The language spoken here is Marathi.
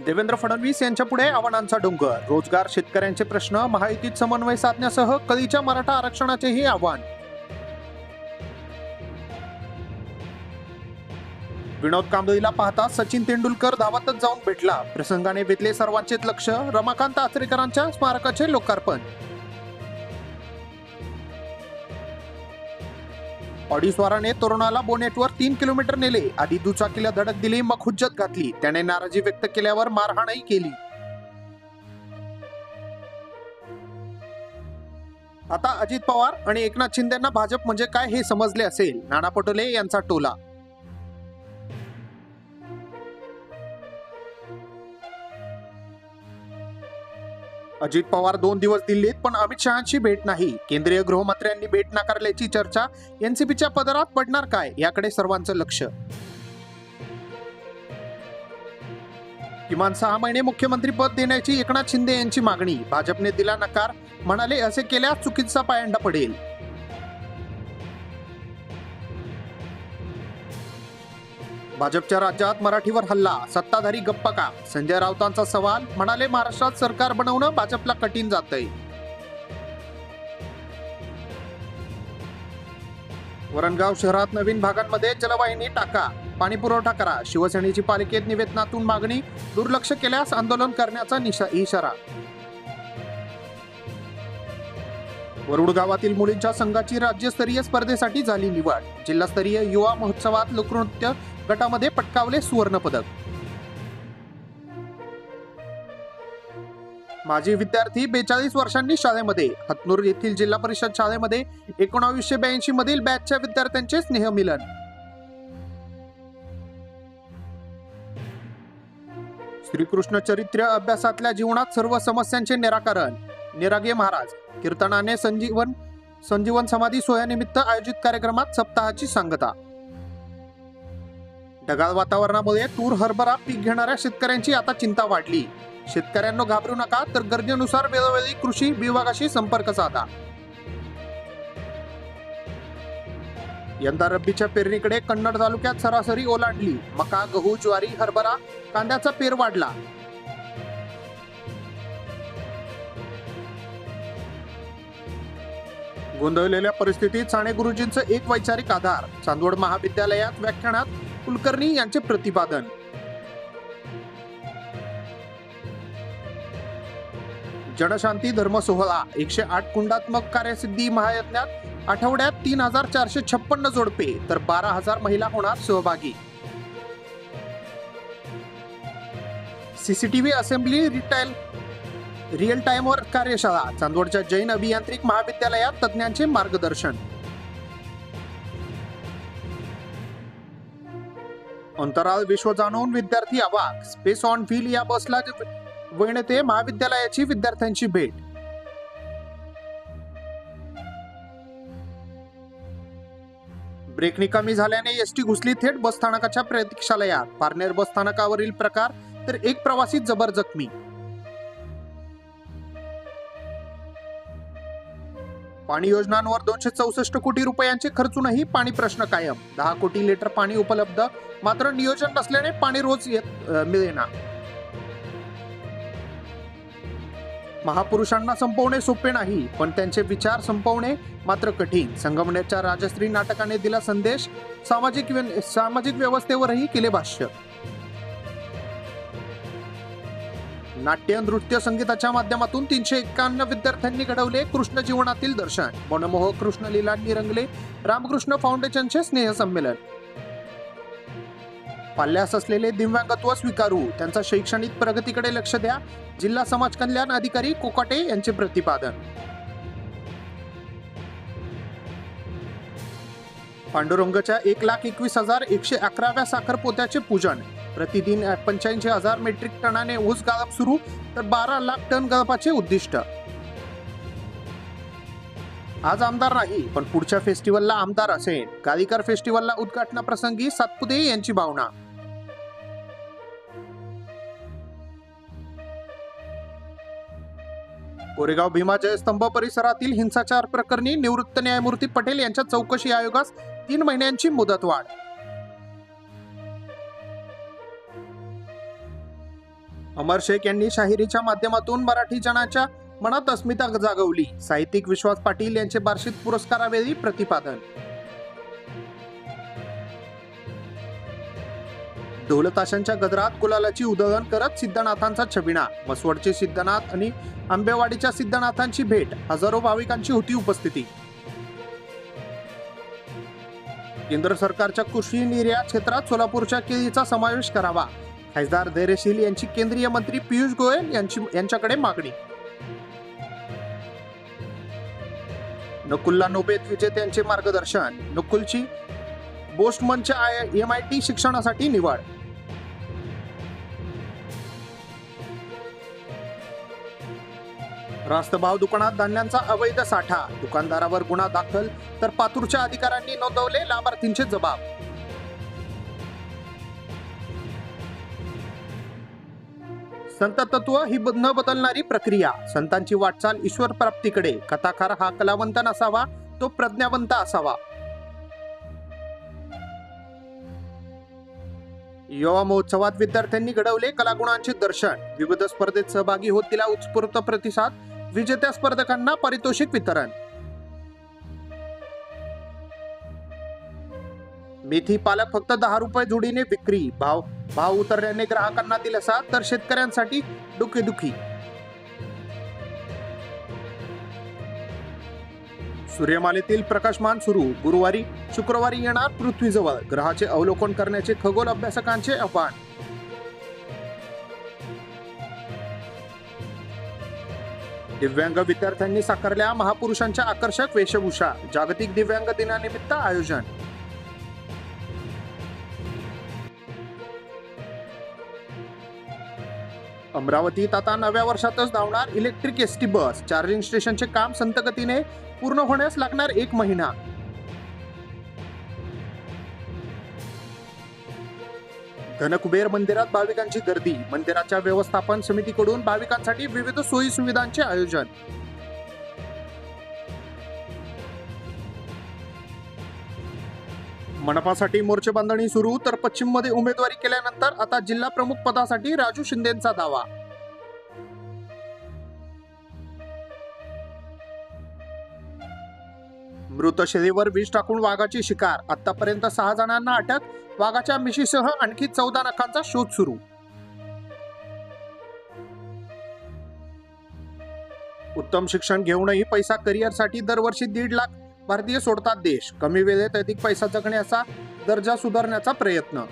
देवेंद्र फडणवीस यांच्या पुढे आव्हानांचा डोंगर. रोजगार, शेतकऱ्यांचे प्रश्न, महायुतीत समन्वय साधण्यासह कधीच्या मराठा आरक्षणाचेही आव्हान. विनोद कांबळीला पाहता सचिन तेंडुलकर धावतच जाऊन भेटला. प्रसंगाने वेधले सर्वांचेच लक्ष. रमाकांत आचरेकरांच्या स्मारकाचे लोकार्पण. ऑडीस्वाराने तरुणाला बोनेटवर 3 किलोमीटर नेले. आधी दुचाकीला धडक दिली, मग हुज्जत घातली. त्याने नाराजी व्यक्त केल्यावर मारहाणही केली. आता अजित पवार आणि एकनाथ शिंदेंना भाजप म्हणजे काय हे समजले असेल. नाना पटोले यांचा टोला. अजित पवार 2 दिवस दिल्लीत, पण अमित शहांची भेट नाही. केंद्रीय गृहमंत्र्यांनी भेट नाकारल्याची चर्चा. एनसीपीच्या पदरात पडणार काय, याकडे सर्वांचं लक्ष. किमान 6 महिने मुख्यमंत्री पद देण्याची एकनाथ शिंदे यांची मागणी. भाजपने दिला नकार. म्हणाले असे केल्यास चुकीचा पायंडा पडेल. भाजपच्या राज्यात मराठीवर हल्ला, सत्ताधारी गप्प का? संजय राऊतांचा सवाल. म्हणाले महाराष्ट्रात सरकार बनवणं भाजपला कठीण जातंय. वरणगाव शहरात नवीन भागांमध्ये जलवाहिनी टाका, पाणी पुरवठा करा. शिवसेनेची पालिकेत निवेदनातून मागणी. दुर्लक्ष केल्यास आंदोलन करण्याचा इशारा. वरुड गावातील मुलींच्या संघाची राज्यस्तरीय स्पर्धेसाठी झाली निवड. जिल्हास्तरीय युवा महोत्सवात लोकनृत्य गटामध्ये पटकावले सुवर्ण पदक. माजी विद्यार्थी 42 वर्षांनी शाळेमध्ये. हतनूर येथील जिल्हा परिषद शाळेमध्ये 1982 मधील बॅचच्या विद्यार्थ्यांचे स्नेहमिलन. श्रीकृष्ण चरित्र अभ्यासातल्या जीवनात सर्व समस्यांचे निराकरण. निरागे महाराज. कीर्तनाने संजीवन समाधी सोहळ्यानिमित्त आयोजित कार्यक्रमात सप्ताहाची सांगता. ढगाळ वातावरणामुळे तूर हरभरा पीक घेणाऱ्या शेतकऱ्यांची आता चिंता वाढली. शेतकऱ्यांनो घाबरू नका, तर गरजेनुसार वेळोवेळी कृषी विभागाशी संपर्क साधा. यंदा रब्बीच्या पेरणीकडे कन्नड तालुक्यात सरासरी ओलांडली. मका, गहू, ज्वारी, हरभरा, कांद्याचा पेर वाढला. गोंधळलेल्या परिस्थितीत साने गुरुजींचं एक वैचारिक आधार. चांदवड महाविद्यालयात व्याख्यानात कुलकर्णी यांचे प्रतिपादन. जनशांती धर्म सोहळा. 108 कुंडात्मक कार्यसिद्धी महायज्ञात आठवड्यात 3456 जोडपे तर 12,000 महिला होणार सहभागी. सीसीटीव्ही असेंब्ली रिअल टाइमवर कार्यशाळा. चांदवडच्या जैन अभियांत्रिक महाविद्यालयात तज्ञांचे मार्गदर्शन. अंतराळ विश्व जाणून विद्यार्थी अवाक. स्पेस ऑन व्हील या बसला वैणते महाविद्यालयाची विद्यार्थ्यांची भेट. ब्रेक निकामी झाल्याने एसटी घुसली थेट बसस्थानकाच्या प्रतीक्षालयात. पारनेर बसस्थानकावरील प्रकार, तर एक प्रवासी जबर जखमी. पाणी योजनांवर 264 कोटी रुपयांचे खर्चूनही पाणी प्रश्न कायम. 10 कोटी लिटर पाणी उपलब्ध, मात्र नियोजन नसल्याने पाणी रोज मिळेना. महापुरुषांना संपवणे सोपे नाही, पण त्यांचे विचार संपवणे मात्र कठीण. संगमनेरच्या राजश्री नाटकाने दिला संदेश. सामाजिक व्यवस्थेवरही केले भाष्य. नाट्य, नृत्य, संगीताच्या माध्यमातून 351 विद्यार्थ्यांनी घडवले कृष्ण जीवनातील दर्शन. मनमोह कृष्णलीलांनी रंगले रामकृष्ण फाउंडेशनचे स्नेहसंमेलन. पाल्यास असलेले दिव्यांगत्व स्वीकारू, त्यांचा शैक्षणिक प्रगतीकडे लक्ष द्या. जिल्हा समाज कल्याण अधिकारी कोकाटे यांचे प्रतिपादन. पांडुरंगच्या 1,21,111व्या साखर पोत्याचे पूजन. प्रतिदिन 85,000 मेट्रिक टनाने ऊस गाळप सुरू, तर 12 लाख टन गाळपाचे उद्दिष्ट. आज आमदार नाही, पण पुढच्या फेस्टिवलला आमदार असेल. गालिकर फेस्टिवलला उद्घाटनाप्रसंगी सातपुते यांची भावना. कोरेगाव भीमा जयस्तंभ परिसरातील हिंसाचार प्रकरणी निवृत्त न्यायमूर्ती पटेल यांच्या चौकशी आयोगास 3 महिन्यांची मुदतवाढ. अमर शेख यांनी शाहिरीच्या माध्यमातून मराठी जनाच्या मनात अस्मिता जागवली. साहित्यिक विश्वास पाटील यांचे वार्षिक पुरस्कारावेळी प्रतिपादन. ढोल ताशांच्या गजरात गुलालाची उधळण करत सिद्धनाथांचा छबिना. मसवडचे सिद्धनाथ आणि आंबेवाडीच्या सिद्धनाथांची भेट. हजारो भाविकांची होती उपस्थिती. केंद्र सरकारच्या कृषी निर्यात क्षेत्रात सोलापूरच्या केळीचा समावेश करावा. खासदार धैर्यशील यांची केंद्रीय मंत्री पियुष गोयल यांच्याकडे मागणी. नकुलला नोबेल विजेत्यांचे मार्गदर्शन. नकुलची बोस्टमनच्या MIT शिक्षणासाठी निवड. रास्त भाव दुकानात धान्यांचा अवैध साठा. दुकानदारावर गुन्हा दाखल तर पातूरच्या अधिकाऱ्यांनी नोंदवले लाभार्थींचे जबाब. संत तत्व ही न बदलणारी प्रक्रिया. संतांची वाटचाल ईश्वर प्राप्तीकडे. कथाकार हा कलावंत नसावा, तो प्रज्ञावंत असावा. युवा महोत्सवात विद्यार्थ्यांनी घडवले कलागुणांचे दर्शन. विविध स्पर्धेत सहभागी होत दिला उत्स्फूर्त प्रतिसाद. विजेत्या स्पर्धकांना पारितोषिक वितरण. मेथी पालक फक्त 10 रुपये जोडीने विक्री. भाव उतरल्याने ग्राहकांना दिलासा तर शेतकऱ्यांसाठी डोकेदुखी. सूर्यमालेतील प्रकाशमान सुरू. गुरुवारी शुक्रवारी येणार पृथ्वीजवळ. ग्रहाचे अवलोकन करण्याचे खगोल अभ्यासकांचे आव्हान. दिव्यांग विद्यार्थ्यांनी साकारल्या महापुरुषांच्या आकर्षक वेशभूषा. जागतिक दिव्यांग दिनानिमित्त आयोजन. अमरावतीत आता नव्या वर्षातच धावणार इलेक्ट्रिक ST बस. चार्जिंग स्टेशनचे काम संतगतीने पूर्ण होण्यास लागणार 1 महिना. धनकुबेर मंदिरात भाविकांची गर्दी. मंदिराच्या व्यवस्थापन समितीकडून भाविकांसाठी विविध सोयी सुविधांचे आयोजन. मनपासाठी मोर्चे बांधणी सुरू तर पश्चिममध्ये उमेदवारी केल्यानंतर आता जिल्हा प्रमुख पदासाठी राजू शिंदेंचा दावा. मृत शेळीवर विष टाकून वाघाची शिकार. आतापर्यंत 6 जणांना अटक. वाघाच्या मिशीसह आणखी 14 नखांचा शोध सुरू. उत्तम शिक्षण घेऊनही पैसा करिअरसाठी दरवर्षी 1.5 लाख भारतीय सोडतात देश. कमी वेळेत अधिक पैसा जगण्याचा दर्जा सुधारण्याचा प्रयत्न.